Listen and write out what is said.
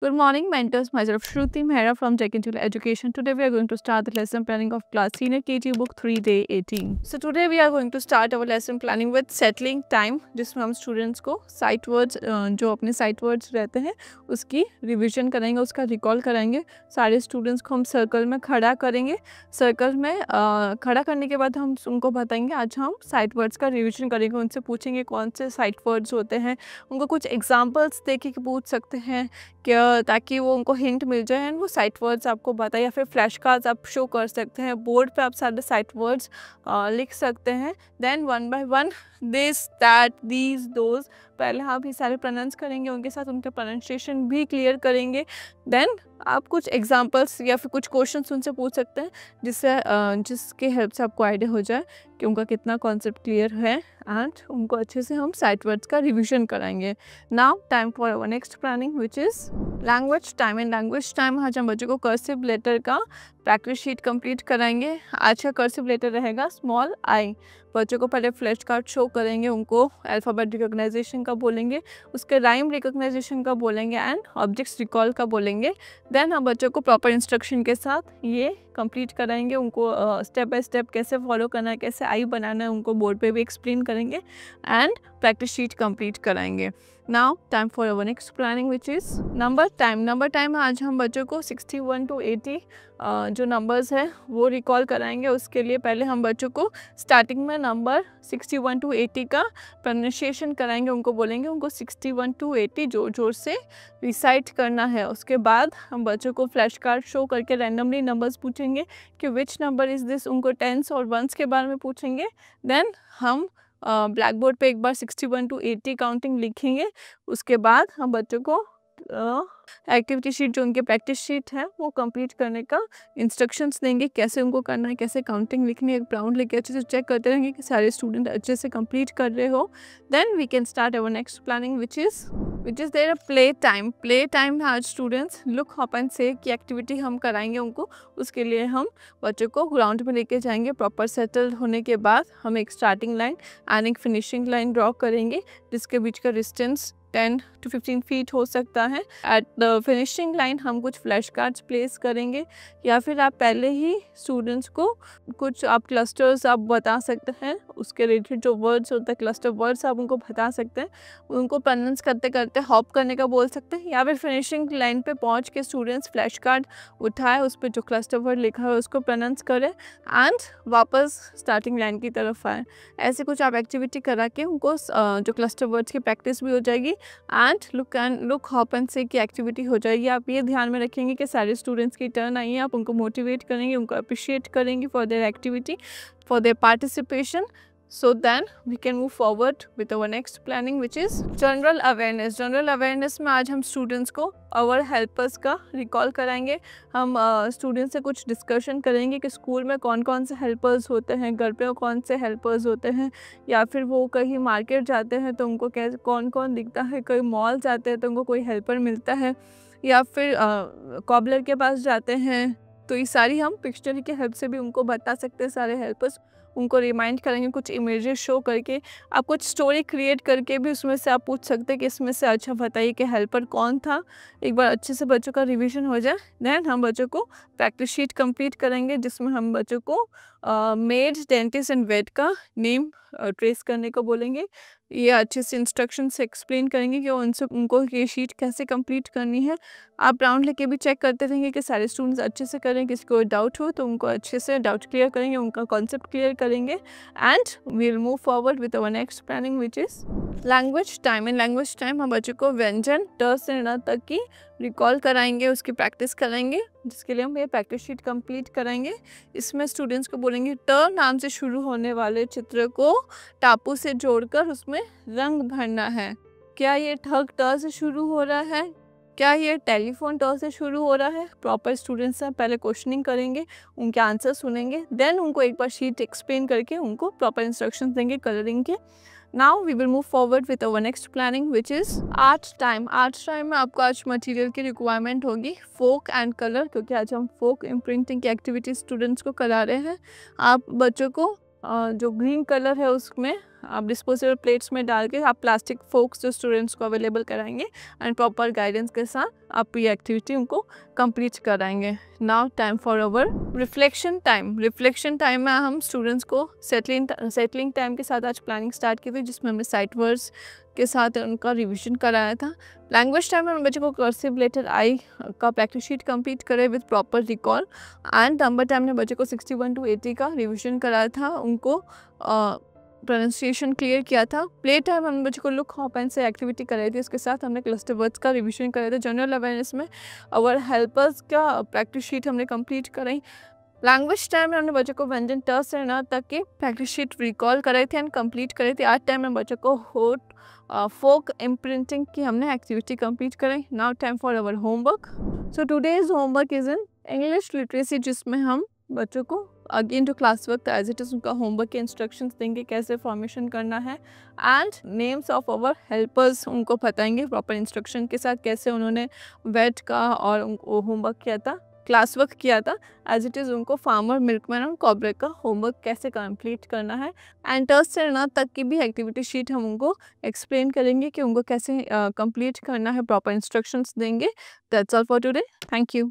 Good morning, mentors. Myself Shruti Mehra from Tech Intuitive Education. Today we are going to start the lesson planning of class Senior KG book 3 day 18. So today we are going to start our lesson planning with settling time, जिसमें हम students को sight words जो अपने sight words रहते हैं उसकी revision करेंगे, उसका रिकॉल कराएंगे। सारे स्टूडेंट्स को हम सर्कल में खड़ा करेंगे। सर्कल में खड़ा करने के बाद हम उनको बताएंगे आज हम साइट वर्ड्स का रिवीजन करेंगे। उनसे पूछेंगे कौन से साइट वर्ड्स होते हैं, उनको कुछ एग्जाम्पल्स दे के पूछ सकते हैं क्या, ताकि वो उनको हिंट मिल जाए एंड वो साइट वर्ड्स आपको बताए, या फिर फ्लैश कार्ड्स आप शो कर सकते हैं। बोर्ड पे आप सारे साइट वर्ड्स लिख सकते हैं। Then one by one this that these those पहले आप ये सारे प्रोनाउंस करेंगे, उनके साथ उनका प्रोनाउंसिएशन भी क्लियर करेंगे। देन आप कुछ एग्जांपल्स या फिर कुछ क्वेश्चंस उनसे पूछ सकते हैं जिसके हेल्प से आपको आइडिया हो जाए कि उनका कितना कॉन्सेप्ट क्लियर है एंड उनको अच्छे से हम साइट वर्ड्स का रिवीजन कराएंगे। Now time for our next planning which is language time. In language time आज हम बच्चों को कर्सिव लेटर का प्रैक्टिस शीट कंप्लीट कराएंगे। आज का कर्सिव लेटर रहेगा स्मॉल आई। बच्चों को पहले फ्लैश कार्ड शो करेंगे, उनको अल्फ़ाबेट रिकॉग्नाइजेशन का बोलेंगे, उसके राइम रिकॉग्नाइजेशन का बोलेंगे एंड ऑब्जेक्ट्स रिकॉल का बोलेंगे। देन हम बच्चों को प्रॉपर इंस्ट्रक्शन के साथ ये कंप्लीट कराएंगे। उनको स्टेप बाय स्टेप कैसे फॉलो करना है, कैसे आई बनाना है, उनको बोर्ड पे भी एक्सप्लेन करेंगे एंड प्रैक्टिस शीट कंप्लीट कराएंगे। Now time for our next planning which is number time. Number time आज हम बच्चों को 61 to 80 जो नंबर्स है वो रिकॉल कराएंगे। उसके लिए पहले हम बच्चों को स्टार्टिंग में नंबर 61 to 80 का प्रोनाउंसिएशन कराएंगे। उनको बोलेंगे उनको 61 to 80 जोर जोर से रिसाइट करना है। उसके बाद हम बच्चों को फ्लैश कार्ड शो करके रैंडमली नंबर्स पूछेंगे कि विच नंबर इज़ दिस, उनको टेंस और वंस के बारे में पूछेंगे। देन हम ब्लैक बोर्ड पे एक बार 61 to 80 काउंटिंग लिखेंगे। उसके बाद हम बच्चों को एक्टिविटी शीट जो उनकी प्रैक्टिस शीट है वो कंप्लीट करने का इंस्ट्रक्शंस देंगे, कैसे उनको करना है, कैसे काउंटिंग लिखनी है। एक राउंड लेके अच्छे से चेक करते रहेंगे कि सारे स्टूडेंट अच्छे से कंप्लीट कर रहे हो। Then we can start our next planning which is their play time. Play time में आज स्टूडेंट्स लुक हॉप एंड से की एक्टिविटी हम कराएंगे उनको। उसके लिए हम बच्चों को ग्राउंड में लेके जाएंगे। प्रॉपर सेटल्ड होने के बाद हम एक स्टार्टिंग लाइन एंड एक फिनिशिंग लाइन ड्रॉ करेंगे जिसके बीच का डिस्टेंस 10 to 15 फीट हो सकता है। एट द फिनिशिंग लाइन हम कुछ फ्लैश कार्ड्स प्लेस करेंगे, या फिर आप पहले ही स्टूडेंट्स को कुछ आप क्लस्टर्स आप बता सकते हैं, उसके रिलेटेड जो वर्ड्स होते हैं क्लस्टर वर्ड्स आप उनको बता सकते हैं। उनको प्रोनाउंस करते करते हॉप करने का बोल सकते हैं, या फिर फिनिशिंग लाइन पे पहुंच के स्टूडेंट्स फ्लैश कार्ड उठाए, उस पर जो क्लस्टर वर्ड लिखा है उसको प्रोनाउंस करें एंड वापस स्टार्टिंग लाइन की तरफ आए। ऐसे कुछ आप एक्टिविटी करा के उनको जो क्लस्टर वर्ड्स की प्रैक्टिस भी हो जाएगी एंड लुक हॉप एंड से की एक्टिविटी हो जाएगी। आप ये ध्यान में रखेंगे कि सारे स्टूडेंट्स की टर्न आई है, आप उनको मोटिवेट करेंगे, उनको अप्रिशिएट करेंगे for their activity, for their participation. So then we can move forward with our next planning which is general awareness. General awareness में आज हम स्टूडेंट्स को our helpers का रिकॉल कराएंगे। हम स्टूडेंट्स से कुछ डिस्कशन करेंगे कि स्कूल में कौन कौन से हेल्पर्स होते हैं, घर पे कौन से हेल्पर्स होते हैं, या फिर वो कहीं मार्केट जाते हैं तो उनको कैसे कौन कौन दिखता है, कहीं मॉल जाते हैं तो उनको कोई हेल्पर मिलता है, या फिर कॉबलर के पास जाते हैं तो ये सारी हम पिक्चर के हेल्प से भी उनको बता सकते हैं। सारे हेल्पर्स उनको रिमाइंड करेंगे कुछ इमेजेस शो करके। आप कुछ स्टोरी क्रिएट करके भी उसमें से आप पूछ सकते हैं कि इसमें से अच्छा बताइए कि हेल्पर कौन था। एक बार अच्छे से बच्चों का रिवीजन हो जाए देन हम बच्चों को प्रैक्टिस शीट कंप्लीट करेंगे, जिसमें हम बच्चों को मेड, डेंटिस्ट एंड वेट का नेम ट्रेस करने को बोलेंगे। ये अच्छे से इंस्ट्रक्शन से एक्सप्लेन करेंगे कि उनको ये शीट कैसे कंप्लीट करनी है। आप राउंड लेके भी चेक करते रहेंगे कि सारे स्टूडेंट्स अच्छे से करें। किसी को डाउट हो तो उनको अच्छे से डाउट क्लियर करेंगे, उनका कॉन्सेप्ट क्लियर करेंगे and we will move forward with our next planning which is language time. In language time हम बच्चों को व्यंजन ट से ण तक की रिकॉल कराएंगे, उसकी प्रैक्टिस कराएंगे, जिसके लिए हम ये प्रैक्टिस शीट कंप्लीट कराएंगे। इसमें स्टूडेंट्स को बोलेंगे ट नाम से शुरू होने वाले चित्र को टापू से जोड़कर उसमें रंग भरना है। क्या ये ठग ट से शुरू हो रहा है, क्या ये टेलीफोन ट से शुरू हो रहा है। प्रॉपर स्टूडेंट्स से पहले क्वेश्चनिंग करेंगे, उनके आंसर सुनेंगे, देन उनको एक बार शीट एक्सप्लेन करके उनको प्रॉपर इंस्ट्रक्शंस देंगे कलरिंग के। Now we will move forward with our next planning which is art time. Art time में आपको आज मटेरियल की रिक्वायरमेंट होगी फोक एंड कलर, क्योंकि आज हम फोक इम्प्रिंटिंग की एक्टिविटी स्टूडेंट्स को करा रहे हैं। आप बच्चों को जो ग्रीन कलर है उसमें आप डिस्पोजेबल प्लेट्स में डाल के आप प्लास्टिक फोक्स जो स्टूडेंट्स को अवेलेबल कराएंगे एंड प्रॉपर गाइडेंस के साथ आप ये एक्टिविटी उनको कंप्लीट कराएंगे। Now time for our reflection time. Reflection time में हम स्टूडेंट्स को सेटलिंग टाइम के साथ आज प्लानिंग स्टार्ट की थी, जिसमें हमने साइट वर्ड्स के साथ उनका रिविजन कराया था। लैंग्वेज टाइम में हम बच्चों को कर्सिव लेटर आई का प्रैक्टिस शीट कंप्लीट करे with proper recall. And number time ने बच्चों को 61 to 80 का रिविजन कराया था, उनको प्रोनाउंसिएशन क्लियर किया था। प्ले टाइम हम बच्चों को लुक हॉप एंड से एक्टिविटी कराई थी, इसके साथ हमने क्लस्टर वर्ड्स का रिविजन कराया था। जनरल अवेयरनेस में और हेल्पर्स का प्रैक्टिस शीट हमने कंप्लीट कराई। लैंग्वेज टाइम में हमने बच्चों को व्यंजन ट से न तक की प्रैक्टिस शीट रिकॉल कराई थी एंड कंप्लीट कराई थी। आर्ट टाइम में बच्चों को होट फोक इम्प्रिंटिंग की हमने एक्टिविटी कंप्लीट कराई। Now time for our homework. So today's homework is in English literacy, जिसमें हम बच्चों को again to class work as it is उनका होमवर्क के इंस्ट्रक्शंस देंगे कैसे फॉर्मेशन करना है and names of our helpers उनको बताएंगे प्रॉपर इंस्ट्रक्शन के साथ कैसे उन्होंने वेट का और होमवर्क किया था, क्लास वर्क किया था। एज इट इज़ उनको फार्मर, मिल्कमैन और कॉब्रे का होमवर्क कैसे कंप्लीट करना है एंड टर्स से ना तक की भी एक्टिविटी शीट हम उनको एक्सप्लेन करेंगे कि उनको कैसे कंप्लीट करना है, प्रॉपर इंस्ट्रक्शंस देंगे। That's all for today. Thank you.